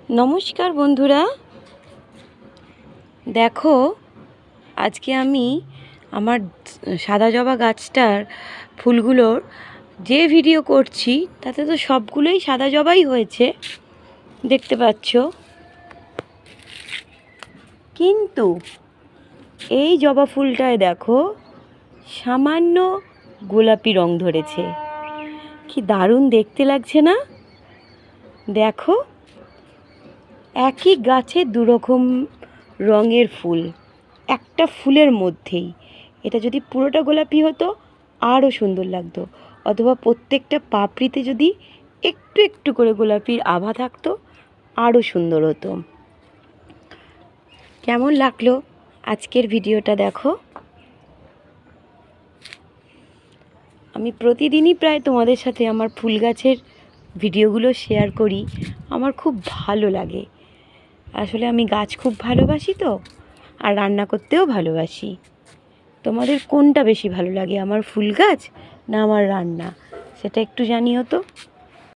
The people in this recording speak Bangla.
নমস্কার বন্ধুরা, দেখো আজকে আমি আমার সাদা জবা গাছটার ফুলগুলোর যে ভিডিও করছি তাতে তো সবগুলোই সাদা জবাই হয়েছে, দেখতে পাচ্ছ। কিন্তু এই জবা ফুলটায় দেখো সামান্য গোলাপি রং ধরেছে। কি দারুণ দেখতে লাগছে না? দেখো, একই গাছে দুরকম রঙের ফুল একটা ফুলের মধ্যেই। এটা যদি পুরোটা গোলাপি হতো আরও সুন্দর লাগতো, অথবা প্রত্যেকটা পাপড়িতে যদি একটু একটু করে গোলাপির আভা থাকতো আরও সুন্দর হতো। কেমন লাগলো আজকের ভিডিওটা? দেখো, আমি প্রতিদিনই প্রায় তোমাদের সাথে আমার ফুল গাছের ভিডিওগুলো শেয়ার করি। আমার খুব ভালো লাগে, আসলে আমি গাছ খুব ভালোবাসি তো, আর রান্না করতেও ভালোবাসি। তোমাদের কোনটা বেশি ভালো লাগে, আমার ফুল গাছ না আমার রান্না? সেটা একটু জানিও তো।